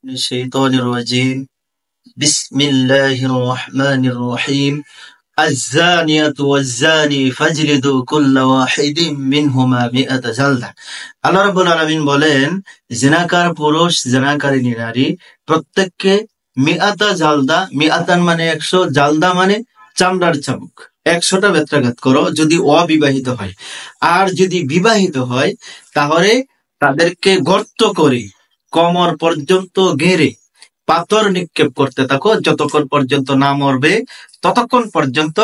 من الشيطان الرجيم. بسم الله الرحمن الرحيم. الزانية والزاني فاجلدوا كل واحد منهما 100 جلدة. আল্লাহ রাব্বুল আলামিন বলেন, জিনাকার পুরুষ জিনাকারিনী নারী প্রত্যেককে 100 জালদা, মিআতান মানে 100, জালদা মানে চামড়ার চাবুক, 100টা বেত্রাঘাত করো যদি অবিবাহিত হয়। আর যদি বিবাহিত হয় তাহলে তাদেরকে গর্ত করে কোমর পর্যন্ত ঘেরে পাথর নিক্ষেপ করতে থাকো, যতক্ষণ পর্যন্ত না মরবে ততক্ষণ পর্যন্ত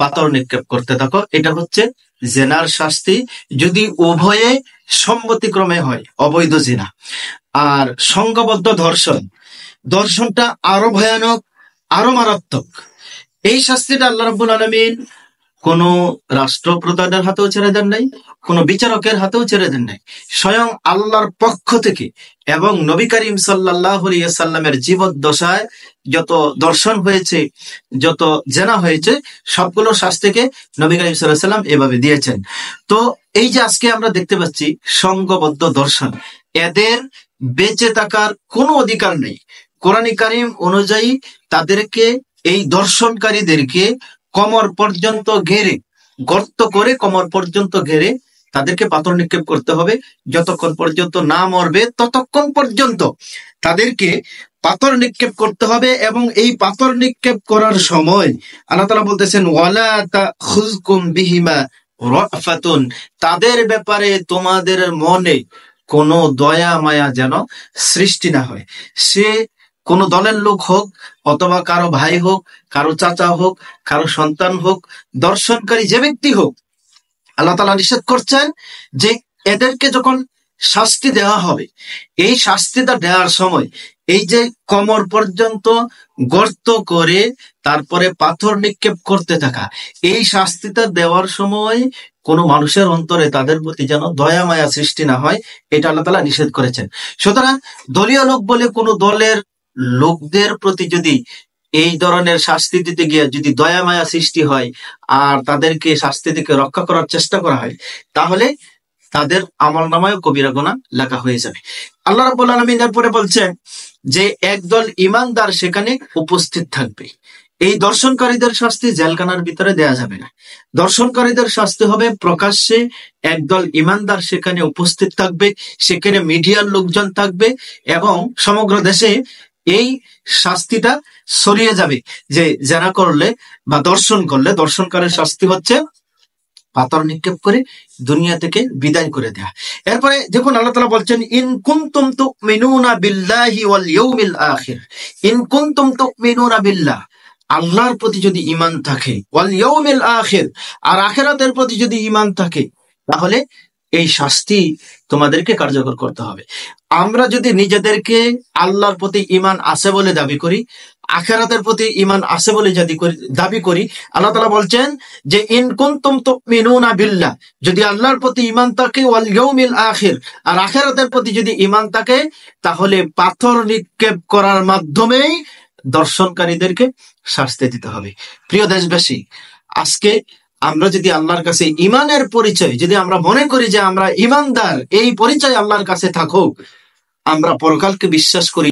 পাথর নিক্ষেপ করতে থাকো। এটা হচ্ছে জেনার শাস্তি, যদি উভয়ে সম্মতিক্রমে হয়, অবৈধ জিনা। আর সংঘবদ্ধ ধর্ষণ, ধর্ষণটা আরো ভয়ানক, আরো মারাত্মক। এই শাস্তিটা আল্লাহ রাব্বুল আলামিন কোন রাষ্ট্রপ্রধানের হাতেও ছেড়ে দেন নাই, কোন বিচারকের হাতেও ছেড়ে দেন নাই, স্বয়ং আল্লাহর পক্ষ থেকে। এবং নবী করিম সাল্লাল্লাহু আলাইহি ওয়াসাল্লামের জীবদ্দশায় যত দর্শন হয়েছে, যত জেনা হয়েছে, সবগুলো শাস্তিকে নবী করিম সাল্লাল্লাহু আলাইহি ওয়াসাল্লাম এভাবে দিয়েছেন। তো এই যে আজকে আমরা দেখতে পাচ্ছি সংঘবদ্ধ দর্শন, এদের বেঁচে থাকার কোনো অধিকার নেই। কোরআন কারীম অনুযায়ী তাদেরকে, এই দর্শনকারীদেরকে কোমর পর্যন্ত ঘেরে, গর্ত করে কোমর পর্যন্ত ঘেরে তাদেরকে পাথর নিক্ষেপ করতে হবে। যতক্ষণ পর্যন্ত না মরবে ততক্ষণ পর্যন্ত তাদেরকে পাথর নিক্ষেপ করতে হবে। এবং এই পাথর নিক্ষেপ করার সময় আল্লাহ তাআলা বলতেছেন, ওয়ালা তাখুযকুম বিহিমা রাফাতুন, তাদের ব্যাপারে তোমাদের মনে কোনো দয়া মায়া যেন সৃষ্টি না হয়। সে কোন দলের লোক হোক, অথবা কারো ভাই হোক, কারো চাচা হোক, কারো সন্তান হোক, দর্শনকারী যে ব্যক্তি হোক, আল্লাহ তাআলা নিষেধ করছেন যে এদেরকে যখন শাস্তি দেওয়া হবে, এই শাস্তিটা দেওয়ার সময় এই যে কোমর পর্যন্ত গর্ত করে তারপরে পাথর নিক্ষেপ করতে থাকা, এই শাস্তিটা দেওয়ার সময় কোন মানুষের অন্তরে তাদের প্রতি যেন দয়া মায়া সৃষ্টি না হয়, এটা আল্লাহ তাআলা নিষেধ করেছেন। সুতরাং দলীয় লোক বলে কোন দলের লোকদের প্রতি যদি এই ধরনের শাস্তি দিতে গিয়ে যদি দয়া মায়া সৃষ্টি হয় আর তাদেরকে শাস্তি থেকে রক্ষা করার চেষ্টা করা হয়, তাহলে তাদের আমলনামায় কবিরা গুনাহ লেখা হয়ে যাবে। আল্লাহ রাব্বুল আলামিন এরপরে বলছেন যে একদল ঈমানদার সেখানে উপস্থিত থাকবে। এই দর্শনকারীদের শাস্তি জেলখানার ভিতরে দেয়া যাবে না, দর্শনকারীদের শাস্তি হবে প্রকাশ্যে। একদল ঈমানদার সেখানে উপস্থিত থাকবে, সেখানে মিডিয়ার লোকজন থাকবে, এবং সমগ্র দেশে এই শাস্তিটা ছড়িয়ে যাবে যে যারা করলে বা দর্শন করলে, দর্শনকারীর শাস্তি হচ্ছে পাথর নিক্ষেপ করে দুনিয়া থেকে বিদায় করে দেয়া। এরপরে দেখুন আল্লাহ তাআলা বলছেন, ইন কুনতুম তুমিনুনা বিল্লাহি ওয়াল ইয়াউমিল আখির, ইন কুনতুম তুমিনুনা বিল্লাহ, আল্লাহর প্রতি যদি ঈমান থাকে, ওয়াল ইয়াউমিল আখির, আর আখিরাতের প্রতি যদি ঈমান থাকে, তাহলে এই শাস্তি তোমাদেরকে কার্যকর করতে হবে। আমরা যদি নিজেদেরকে আল্লাহর প্রতি ঈমান আছে বলে দাবি করি, আখিরাতের প্রতি ঈমান আছে বলে দাবি করি, আল্লাহ তাআলা বলছেন যে ইন কুনতুম তুমিনুনা বিল্লাহ, যদি আল্লাহর প্রতি ঈমান থাকে, ওয়াল ইয়াউমিল আখির, আর আখিরাতের প্রতি যদি ঈমান থাকে, তাহলে পাথর নিক্ষেপ করার মাধ্যমেই দর্শনকারীদেরকে শাস্তি দিতে হবে। প্রিয় দেশবাসী, আজকে আমরা যদি আল্লাহর কাছে ঈমানের পরিচয়, যদি আমরা মনে করি যে আমরা ঈমানদার, এই পরিচয় আল্লাহর কাছে থাকুক, আমরা পরকালকে বিশ্বাস করি,